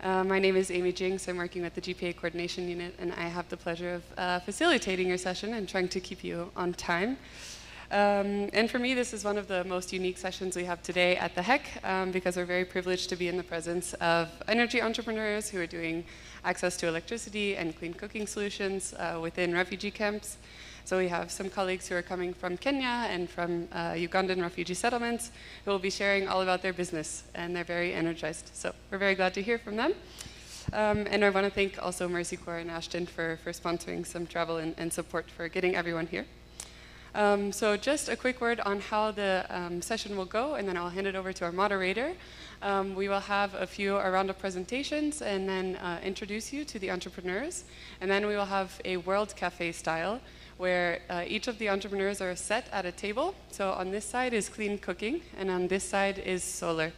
My name is Amy Jinks. I'm working with the GPA Coordination Unit, and I have the pleasure of facilitating your session and trying to keep you on time. And for me, this is one of the most unique sessions we have today at the HEC, because we're very privileged to be in the presence of energy entrepreneurs who are doing access to electricity and clean cooking solutions within refugee camps. So we have some colleagues who are coming from Kenya and from Ugandan refugee settlements who will be sharing all about their business, and they're very energized. So we're very glad to hear from them. And I want to thank also Mercy Corps and Ashton for sponsoring some travel and support for getting everyone here. So just a quick word on how the session will go, and then I'll hand it over to our moderator. We will have a round of presentations and then introduce you to the entrepreneurs. And then we will have a World Cafe style, where each of the entrepreneurs are set at a table. So on this side is clean cooking, and on this side is solar.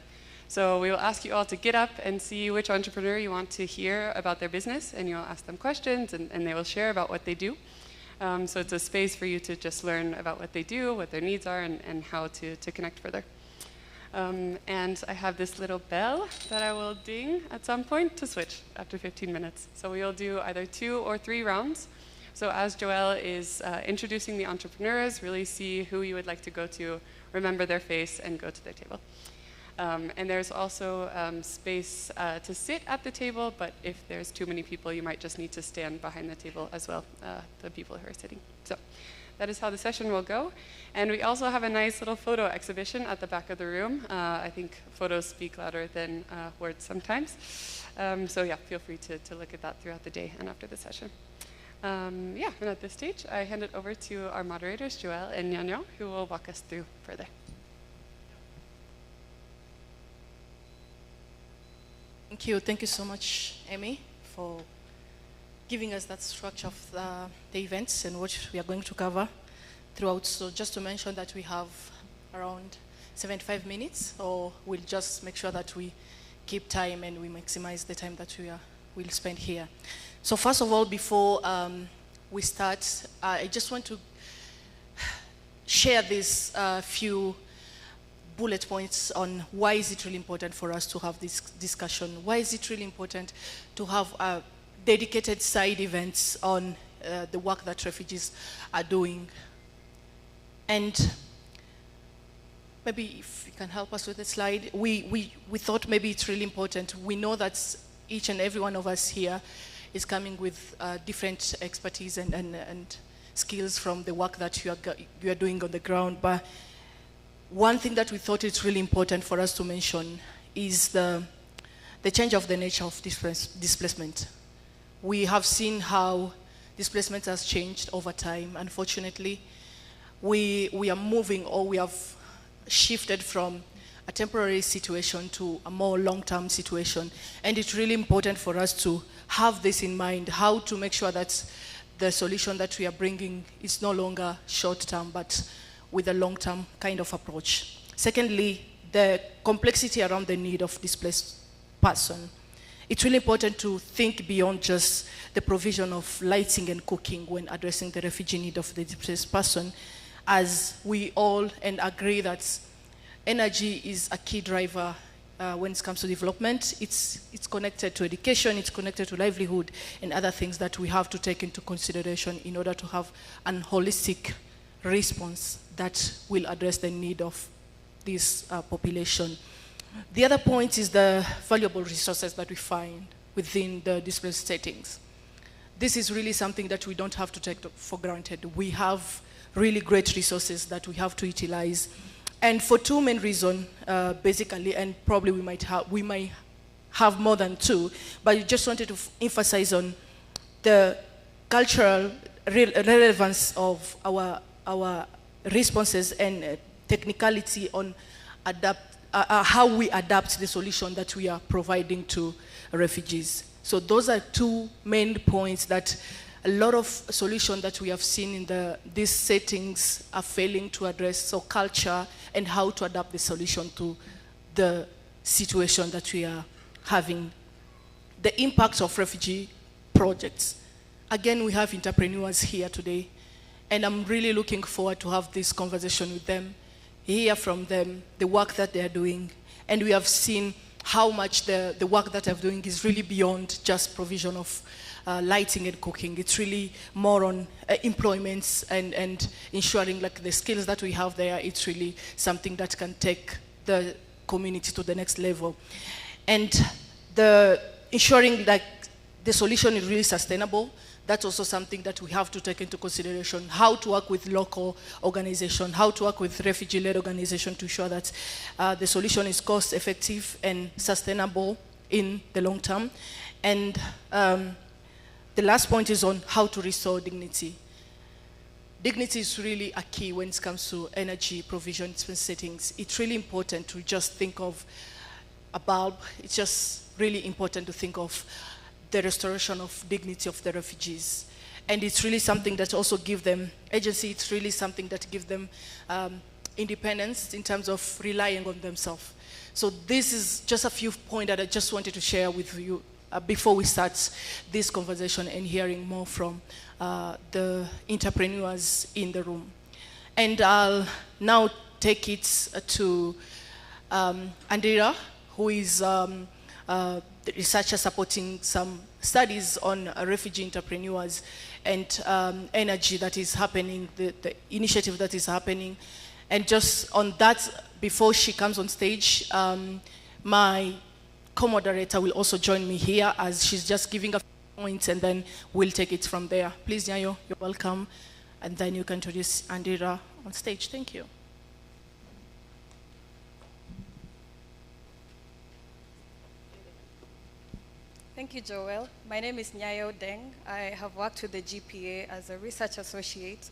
So we will ask you all to get up and see which entrepreneur you want to hear about their business, and you'll ask them questions, and they will share about what they do. So it's a space for you to just learn about what they do, what their needs are, and how to connect further. And I have this little bell that I will ding at some point to switch after 15 minutes. So we will do either 2 or 3 rounds. So as Joelle is introducing the entrepreneurs, really see who you would like to go to, remember their face, and go to their table. And there's also space to sit at the table, but if there's too many people, you might just need to stand behind the table as well, the people who are sitting. So that is how the session will go. And we also have a nice little photo exhibition at the back of the room. I think photos speak louder than words sometimes. So yeah, feel free to look at that throughout the day and after the session. And at this stage, I hand it over to our moderators, Joelle and Nyanyo, who will walk us through further. Thank you so much, Amy, for giving us that structure of the events and what we are going to cover throughout. So just to mention that we have around 75 minutes, or we'll just make sure that we keep time and we maximize the time that we'll spend here. So first of all, before we start, I just want to share these few bullet points on why is it really important for us to have this discussion. Why is it really important to have dedicated side events on the work that refugees are doing? And maybe if you can help us with the slide, we thought maybe it's really important. We know that each and every one of us here is coming with different expertise and skills from the work that you are doing on the ground. But one thing that we thought it's really important for us to mention is the change of the nature of displacement. We have seen how displacement has changed over time. Unfortunately, we are moving, or we have shifted from a temporary situation to a more long-term situation. And it's really important for us to have this in mind, how to make sure that the solution that we are bringing is no longer short-term, but with a long-term kind of approach. Secondly, the complexity around the need of displaced person. It's really important to think beyond just the provision of lighting and cooking when addressing the refugee need of the displaced person, as we all agree that energy is a key driver when it comes to development. It's connected to education, it's connected to livelihood, and other things that we have to take into consideration in order to have an holistic response that will address the need of this population. The other point is the valuable resources that we find within the displaced settings. This is really something that we don't have to take for granted. We have really great resources that we have to utilize. And for 2 main reasons, basically, and probably we might have more than 2, but I just wanted to emphasize on the cultural relevance of our responses and technicality on how we adapt the solution that we are providing to refugees. So those are 2 main points that a lot of solutions that we have seen in these settings are failing to address. So culture and how to adapt the solution to the situation that we are having. The impact of refugee projects. Again, we have entrepreneurs here today, and I'm really looking forward to have this conversation with them, hear from them, the work that they're doing. And we have seen how much the work that I'm doing is really beyond just provision of lighting and cooking. It's really more on employments and ensuring like the skills that we have there, it's really something that can take the community to the next level. And the ensuring that the solution is really sustainable, that's also something that we have to take into consideration. How to work with local organizations, how to work with refugee-led organizations to ensure that the solution is cost-effective and sustainable in the long term. And the last point is on how to restore dignity. Dignity is really a key when it comes to energy provision settings. It's really important to just think of a bulb. It's just really important to think of the restoration of dignity of the refugees. And it's really something that also gives them agency. It's really something that gives them independence in terms of relying on themselves. So this is just a few points that I just wanted to share with you before we start this conversation and hearing more from the entrepreneurs in the room. And I'll now take it to Andira, who is the researcher supporting some studies on refugee entrepreneurs and energy that is happening, the initiative that is happening. And just on that, before she comes on stage, my co-moderator will also join me here as she's just giving a few points, and then we'll take it from there. Please, Nyayo, you're welcome. And then you can introduce Andira on stage. Thank you. Thank you, Joel. My name is Nyayo Deng. I have worked with the GPA as a research associate,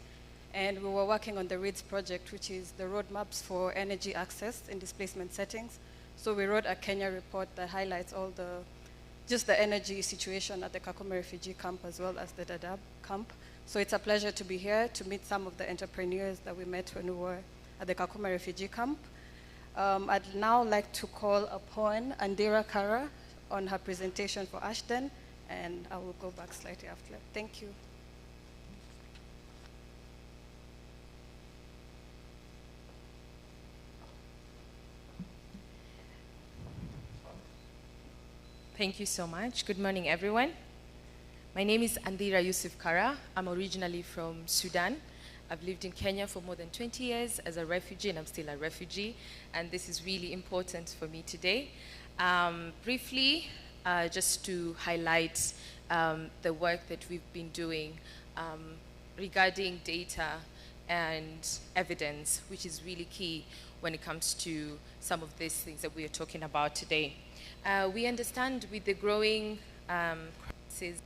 and we were working on the READS project, which is the roadmaps for energy access in displacement settings. So we wrote a Kenya report that highlights all just the energy situation at the Kakuma refugee camp as well as the Dadaab camp. So it's a pleasure to be here to meet some of the entrepreneurs that we met when we were at the Kakuma refugee camp. I'd now like to call upon Andira Kara on her presentation for Ashton, and I will go back slightly after. Thank you. Thank you so much. Good morning, everyone. My name is Andira Yusuf Kara. I'm originally from Sudan. I've lived in Kenya for more than 20 years as a refugee, and I'm still a refugee, and this is really important for me today. Briefly, just to highlight the work that we've been doing regarding data and evidence, which is really key when it comes to some of these things that we are talking about today. We understand with the growing crisis,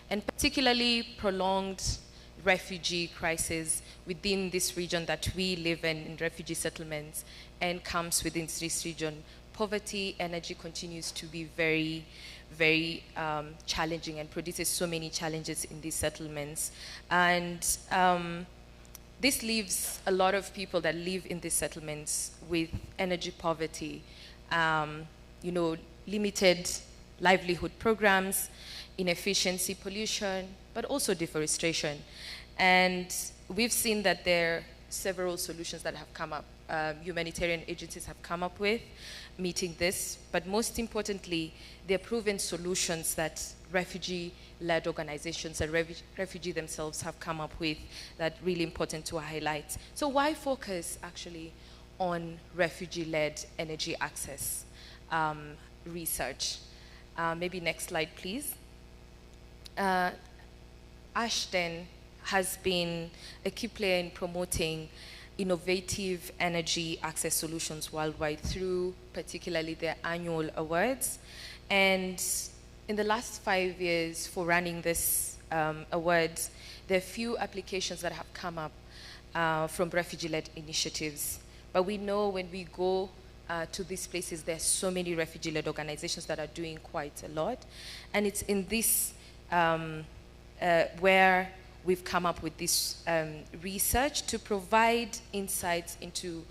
and particularly prolonged refugee crisis within this region that we live in refugee settlements and camps within this region, poverty, energy continues to be very, very challenging and produces so many challenges in these settlements. And this leaves a lot of people that live in these settlements with energy poverty, limited livelihood programs, inefficiency, pollution, but also deforestation. And we've seen that there are several solutions that have come up. Humanitarian agencies have come up with meeting this, but most importantly, they're proven solutions that refugee-led organizations and refugee themselves have come up with that are really important to highlight. So why focus actually on refugee-led energy access research? Maybe next slide, please. Ashton has been a key player in promoting innovative energy access solutions worldwide through particularly their annual awards. And in the last 5 years for running this awards, there are few applications that have come up from refugee-led initiatives. But we know when we go to these places, there are so many refugee-led organizations that are doing quite a lot. And it's in this where we've come up with this research to provide insights into,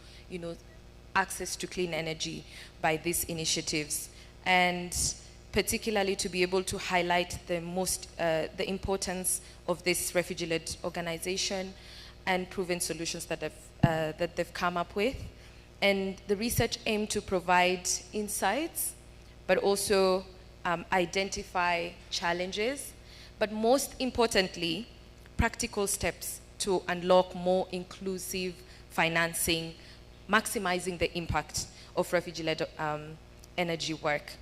access to clean energy by these initiatives, and particularly to be able to highlight the importance of this refugee-led organization and proven solutions that they've come up with. And the research aimed to provide insights but also identify challenges, but most importantly, practical steps to unlock more inclusive financing, maximizing the impact of refugee-led energy work.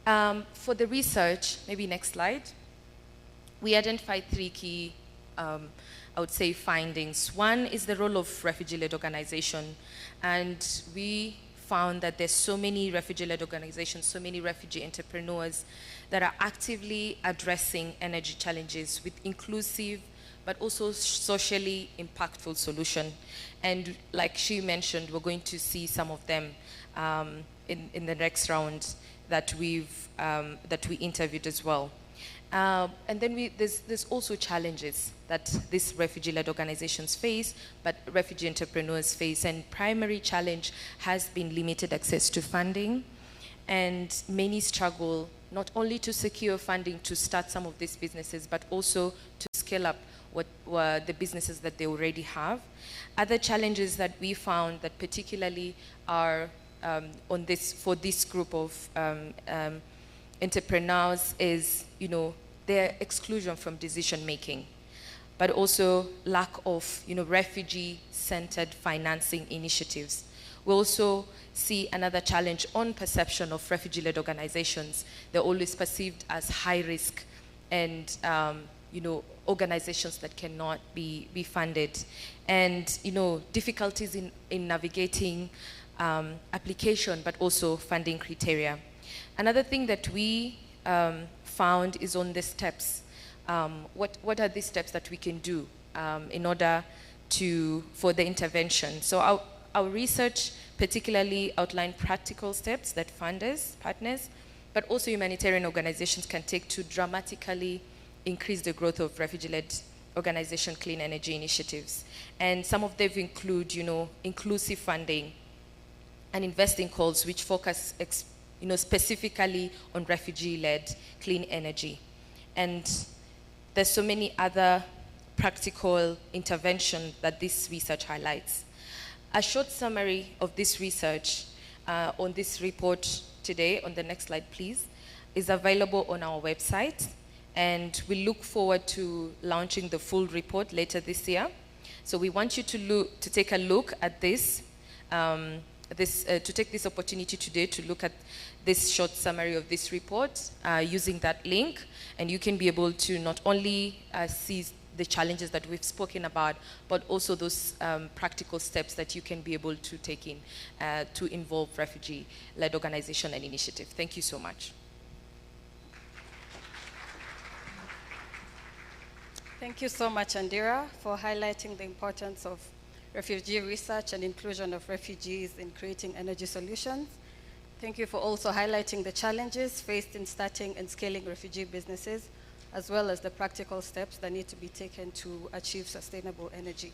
For the research, maybe next slide, we identified 3 key, I would say, findings. One is the role of refugee-led organization, and we found that there's so many refugee-led organizations, so many refugee entrepreneurs that are actively addressing energy challenges with inclusive but also socially impactful solution. And like she mentioned, we're going to see some of them in the next round that we interviewed as well. And then there's also challenges that these refugee-led organizations face, but refugee entrepreneurs face. And primary challenge has been limited access to funding. And many struggle not only to secure funding to start some of these businesses, but also to scale up what were the businesses that they already have. Other challenges that we found that particularly are for this group of entrepreneurs is, their exclusion from decision making, but also lack of, refugee-centered financing initiatives. We also see another challenge on perception of refugee-led organizations. They're always perceived as high risk and, organizations that cannot be funded. And, difficulties in navigating application, but also funding criteria. Another thing that we found is on the steps. What are the steps that we can do in order for the intervention? So our research particularly outlined practical steps that funders, partners, but also humanitarian organizations can take to dramatically increase the growth of refugee-led organization clean energy initiatives. And some of them include, inclusive funding and investing calls which focus specifically on refugee-led clean energy. And there's so many other practical interventions that this research highlights. A short summary of this research on this report today, on the next slide please, is available on our website, and we look forward to launching the full report later this year. So we want you to take a look at this, to take this opportunity today to look at this short summary of this report using that link, and you can be able to not only see the challenges that we've spoken about, but also those practical steps that you can be able to take in to involve refugee-led organization and initiative. Thank you so much. Thank you so much, Andira, for highlighting the importance of refugee research and inclusion of refugees in creating energy solutions. Thank you for also highlighting the challenges faced in starting and scaling refugee businesses, as well as the practical steps that need to be taken to achieve sustainable energy.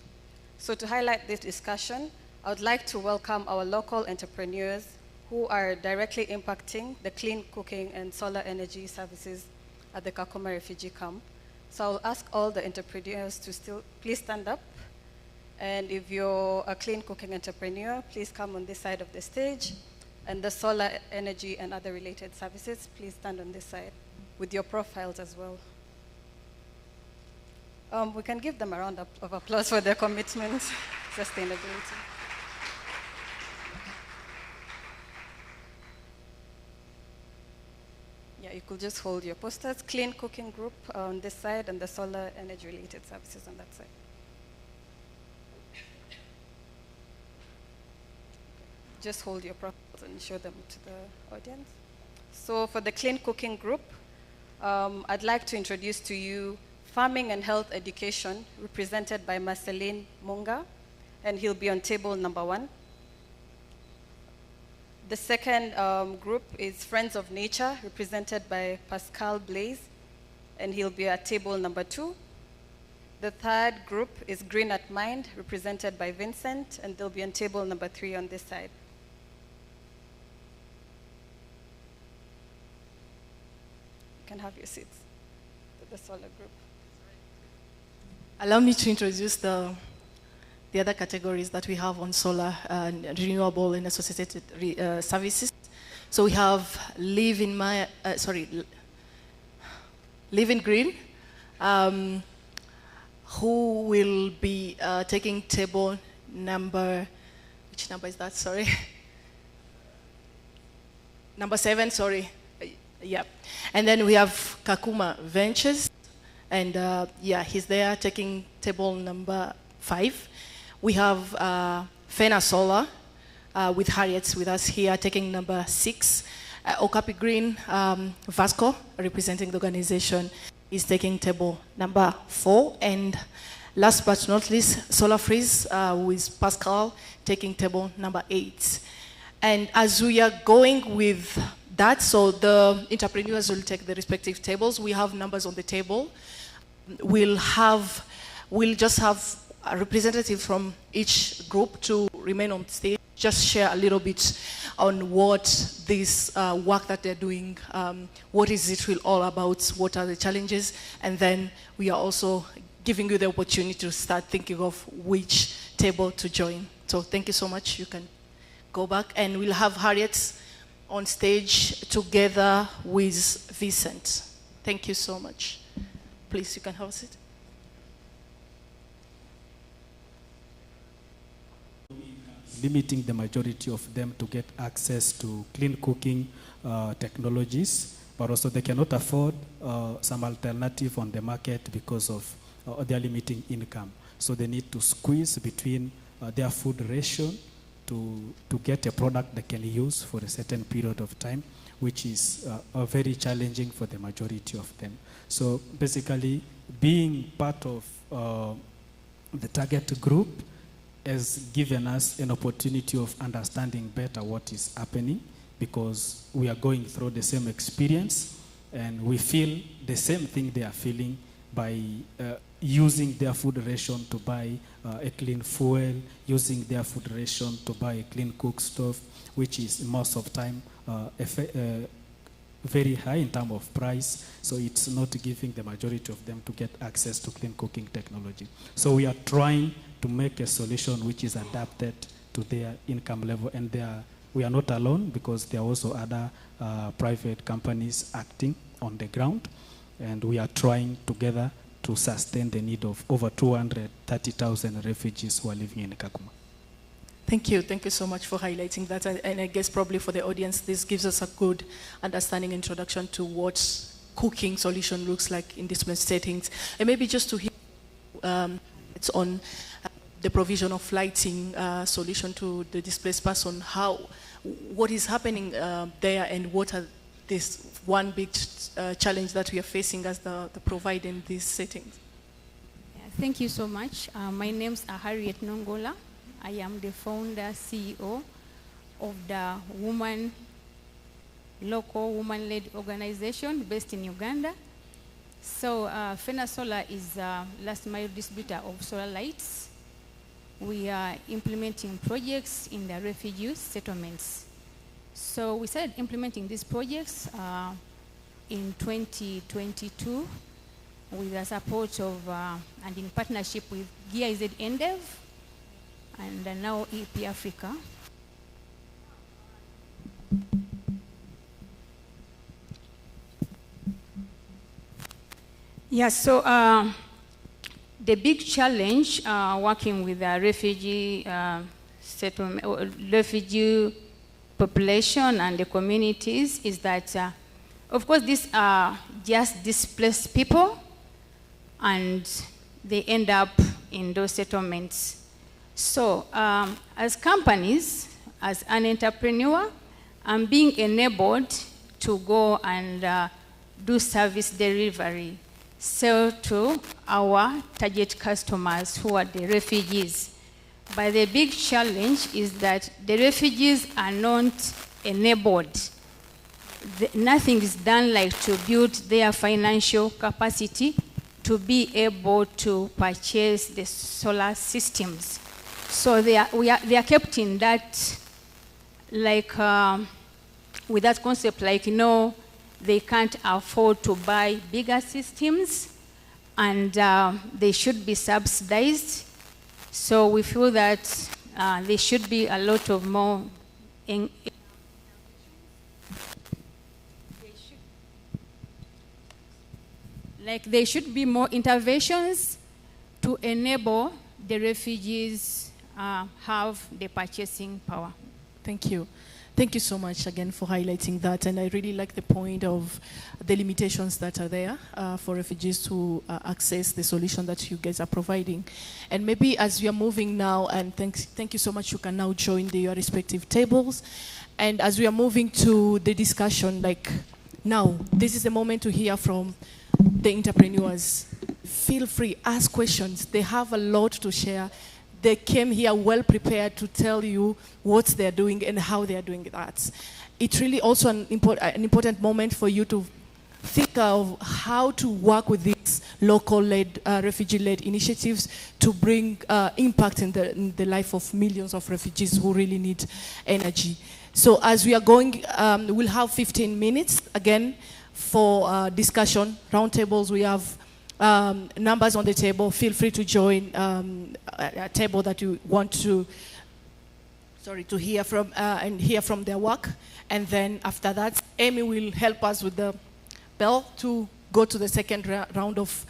So to highlight this discussion, I would like to welcome our local entrepreneurs who are directly impacting the clean cooking and solar energy services at the Kakuma refugee camp. So I'll ask all the entrepreneurs to please stand up. And if you're a clean cooking entrepreneur, please come on this side of the stage. And the solar energy and other related services, please stand on this side with your profiles as well. We can give them a round of applause for their commitment, sustainability. Yeah, you could just hold your posters. Clean cooking group on this side and the solar energy related services on that side. Just hold your profiles and show them to the audience. So for the clean cooking group, I'd like to introduce to you Farming and Health Education, represented by Marceline Munga, and he'll be on table number 1. The second group is Friends of Nature, represented by Pascal Blaise, and he'll be at table number 2. The third group is Green at Mind, represented by Vincent, and they'll be on table number 3 on this side. You can have your seats with the solar group. Allow me to introduce the other categories that we have on solar and renewable and associated services. So we have Living Green, who will be taking table number, which number is that, sorry? Number 7, sorry. Yeah. And then we have Kakuma Ventures, and yeah, he's there taking table number 5. We have Fena Solar, with Harriet with us here taking number 6. Okapi Green, Vasco, representing the organization, is taking table number 4. And last but not least, Solar Freeze, with Pascal, taking table number 8. And as we are going with that, so the entrepreneurs will take the respective tables. We have numbers on the table. We'll just have a representative from each group to remain on stage, just share a little bit on what this work that they're doing, what is it really all about, what are the challenges, and then we are also giving you the opportunity to start thinking of which table to join. So thank you so much. You can go back, and we'll have Harriet on stage together with Vincent. Thank you so much. Please, you can have a seat. Limiting the majority of them to get access to clean cooking technologies, but also they cannot afford some alternative on the market because of their limiting income. So they need to squeeze between their food ration to get a product they can use for a certain period of time, which is very challenging for the majority of them. So basically, being part of the target group has given us an opportunity of understanding better what is happening, because we are going through the same experience and we feel the same thing they are feeling by using their food ration to buy a clean fuel, using their food ration to buy a clean cook stove, which is most of the time very high in terms of price. So it's not giving the majority of them to get access to clean cooking technology. So we are trying to make a solution which is adapted to their income level, and we are not alone, because there are also other private companies acting on the ground, and we are trying together to sustain the need of over 230,000 refugees who are living in Kakuma. Thank you so much for highlighting that, and I guess probably for the audience this gives us a good understanding, introduction to what cooking solution looks like in different settings. And maybe just to hear it's on the provision of lighting solution to the displaced person, what is happening there, and what are this one big challenge that we are facing as the provider in these settings. Yeah, thank you so much. My name's Harriet Nongola. I am the founder, CEO of the local woman-led organization based in Uganda. So Fena Solar is a last mile distributor of solar lights. We are implementing projects in the refugee settlements. So we started implementing these projects in 2022 with the support of and in partnership with GIZ NDEV and now EP Africa. Yeah, so the big challenge working with the refugee settlement, refugee population and the communities is that, of course, these are just displaced people, and they end up in those settlements. So, as companies, as an entrepreneur, I'm being enabled to go and do service delivery, sell to our target customers who are the refugees. But the big challenge is that the refugees are not enabled. Nothing is done like to build their financial capacity to be able to purchase the solar systems. So they are kept in that, like, with that concept, like, they can't afford to buy bigger systems, and they should be subsidized. So we feel that there should be a lot of more like there should be more interventions to enable the refugees have the purchasing power. Thank you. Thank you so much again for highlighting that. And I really like the point of the limitations that are there for refugees to access the solution that you guys are providing. And maybe as we are moving now, and thank you so much, you can now join your respective tables. And as we are moving to the discussion, like now, this is the moment to hear from the entrepreneurs. Feel free, ask questions. They have a lot to share. They came here well prepared to tell you what they're doing and how they're doing that. It's really also an important moment for you to think of how to work with these local-led, refugee-led initiatives to bring impact in the life of millions of refugees who really need energy. So as we are going, we'll have 15 minutes again for discussion, roundtables. We have numbers on the table. Feel free to join a table that you want to, hear from and hear from their work. And then after that, Amy will help us with the bell to go to the second round of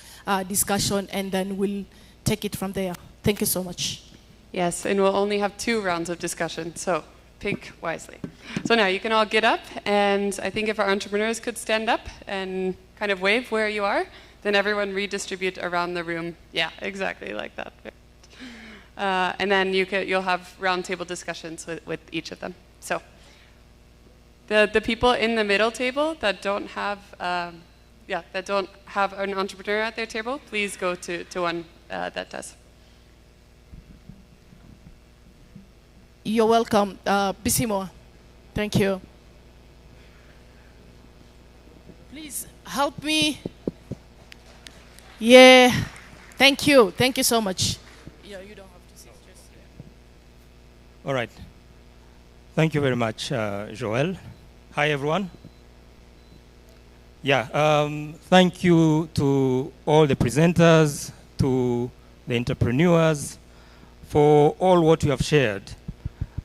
discussion, and then we'll take it from there. Thank you so much. Yes, and we'll only have 2 rounds of discussion, so pick wisely. So now you can all get up, and I think if our entrepreneurs could stand up and kind of wave where you are, then everyone redistribute around the room. Yeah, exactly like that. And then you'll have roundtable discussions with each of them. So the people in the middle table that don't have an entrepreneur at their table, please go to one that does. You're welcome. Bisimo, thank you. Please help me. Yeah, thank you. Thank you so much. Yeah, you don't have to sit, just All right. Thank you very much, Joel. Hi, everyone. Yeah, thank you to all the presenters, to the entrepreneurs, for all what you have shared.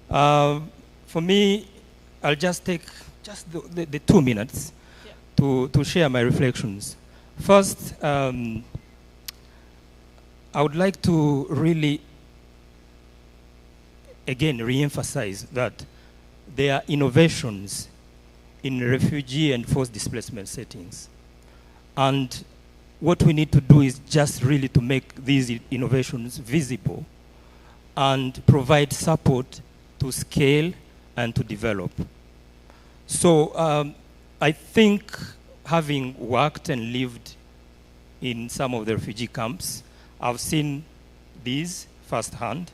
For me, I'll just take just the 2 minutes to share my reflections. First, I would like to really, again, re-emphasize that there are innovations in refugee and forced displacement settings. And what we need to do is just really to make these innovations visible and provide support to scale and to develop. So I think, having worked and lived in some of the refugee camps, I've seen these firsthand.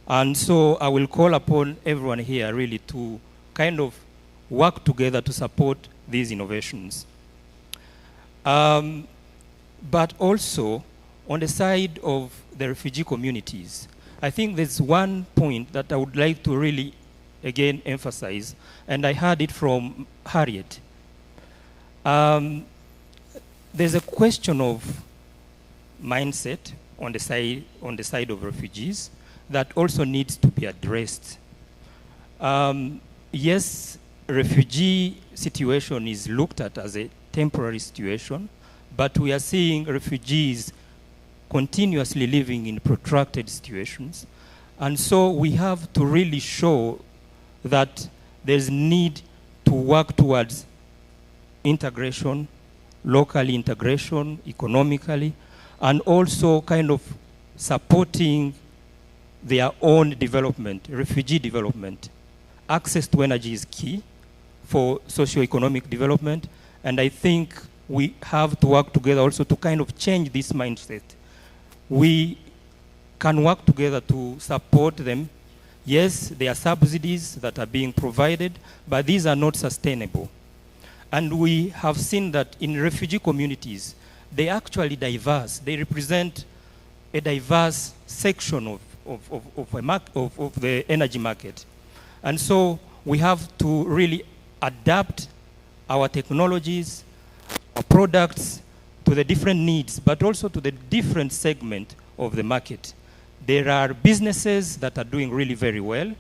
And so I will call upon everyone here really to kind of work together to support these innovations. But also, on the side of the refugee communities, I think there's one point that I would like to really, again, emphasize, and I heard it from Harriet. There's a question of mindset on the side of refugees that also needs to be addressed. Yes, refugee situation is looked at as a temporary situation, but we are seeing refugees continuously living in protracted situations. And so we have to really show that there's need to work towards integration, local integration, economically, and also kind of supporting their own development, refugee development. Access to energy is key for socio-economic development, and I think we have to work together also to kind of change this mindset. We can work together to support them. Yes, there are subsidies that are being provided, but these are not sustainable. And we have seen that in refugee communities, they actually diverse. They represent a diverse section of the energy market. And so we have to really adapt our technologies, our products to the different needs, but also to the different segment of the market. There are businesses that are doing really very well,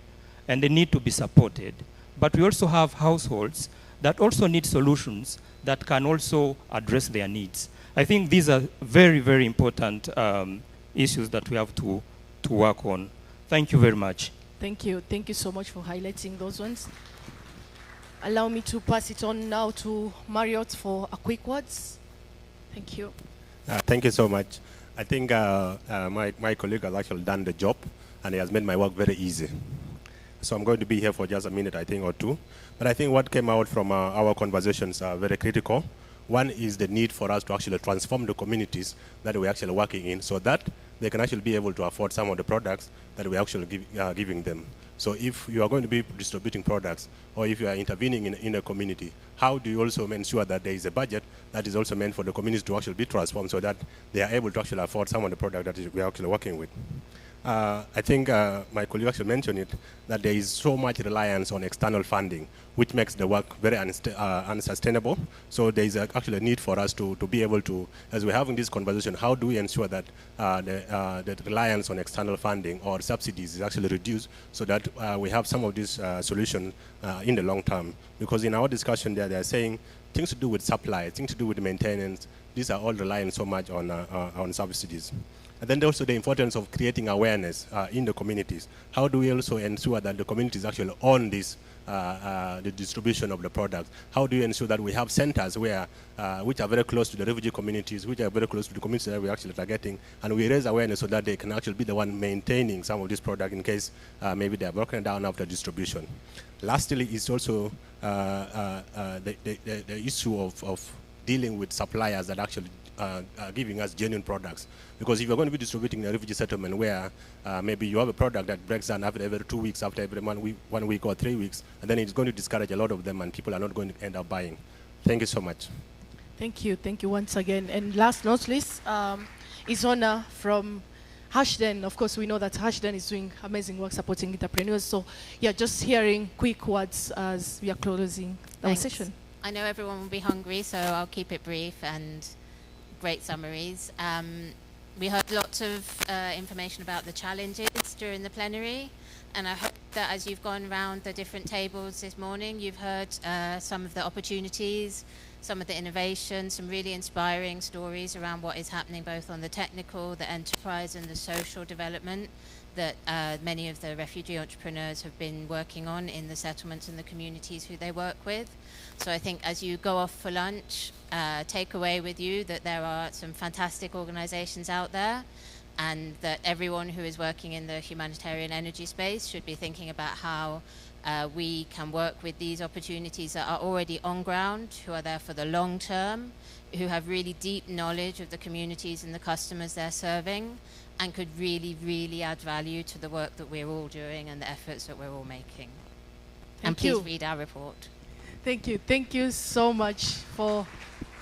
and they need to be supported. But we also have households that also need solutions that can also address their needs. I think these are very, very important issues that we have to work on. Thank you very much. Thank you. Thank you so much for highlighting those ones. Allow me to pass it on now to Marriott for a quick words. Thank you. Thank you so much. I think my colleague has actually done the job, and he has made my work very easy. So I'm going to be here for just a minute, I think, or two. But I think what came out from our conversations are very critical. One is the need for us to actually transform the communities that we're actually working in so that they can actually be able to afford some of the products that we're actually giving them. So if you are going to be distributing products, or if you are intervening in a community, how do you also ensure that there is a budget that is also meant for the communities to actually be transformed so that they are able to actually afford some of the product that we are actually working with? I think my colleague actually mentioned it, that there is so much reliance on external funding, which makes the work very unsustainable. So there is actually a need for us to be able to, as we're having this conversation, how do we ensure that the reliance on external funding or subsidies is actually reduced so that we have some of these solutions in the long term? Because in our discussion there, they're saying things to do with supply, things to do with maintenance, these are all relying so much on subsidies. And then also the importance of creating awareness in the communities. How do we also ensure that the communities actually own this, the distribution of the products? How do you ensure that we have centers where, which are very close to the refugee communities, which are very close to the communities that we're actually targeting, and we raise awareness so that they can actually be the one maintaining some of this product in case maybe they're broken down after distribution. Lastly is also the issue of dealing with suppliers that actually giving us genuine products. Because if you're going to be distributing in a refugee settlement where maybe you have a product that breaks down after every 2 weeks, after every 1 week or 3 weeks, and then it's going to discourage a lot of them and people are not going to end up buying. Thank you so much. Thank you once again. And last but not least, is Honor from Hashden. Of course, we know that Hashden is doing amazing work supporting entrepreneurs. So yeah, just hearing quick words as we are closing our session. I know everyone will be hungry, so I'll keep it brief and great summaries. We heard lots of information about the challenges during the plenary, and I hope that as you've gone around the different tables this morning, you've heard some of the opportunities, some of the innovations, some really inspiring stories around what is happening both on the technical, the enterprise and the social development that many of the refugee entrepreneurs have been working on in the settlements and the communities who they work with. So I think as you go off for lunch, take away with you that there are some fantastic organizations out there, and that everyone who is working in the humanitarian energy space should be thinking about how we can work with these opportunities that are already on ground, who are there for the long term, who have really deep knowledge of the communities and the customers they're serving, and could really, really add value to the work that we're all doing and the efforts that we're all making. And please read our report. Thank you. Thank you so much for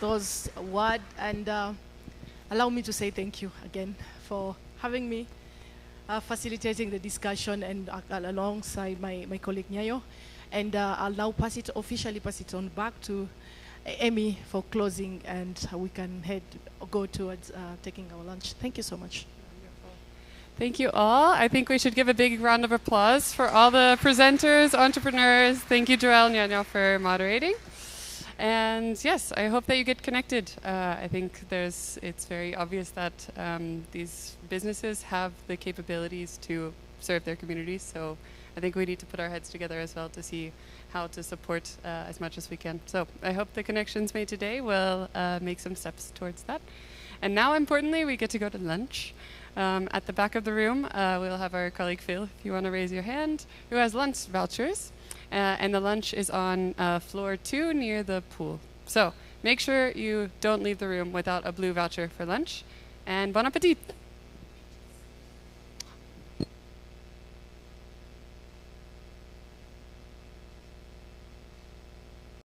those words. And allow me to say thank you again for having me, facilitating the discussion, and alongside my colleague Nyayo. And I'll now officially pass it on back to Amy for closing, and we can go towards taking our lunch. Thank you so much. Thank you all. I think we should give a big round of applause for all the presenters, entrepreneurs. Thank you, Joel and Nyanya, for moderating. And yes, I hope that you get connected. I think it's very obvious that these businesses have the capabilities to serve their communities. So I think we need to put our heads together as well to see how to support as much as we can. So I hope the connections made today will make some steps towards that. And now, importantly, we get to go to lunch. At the back of the room, we'll have our colleague Phil, if you want to raise your hand, who has lunch vouchers. And the lunch is on floor 2 near the pool. So make sure you don't leave the room without a blue voucher for lunch. And bon appetit!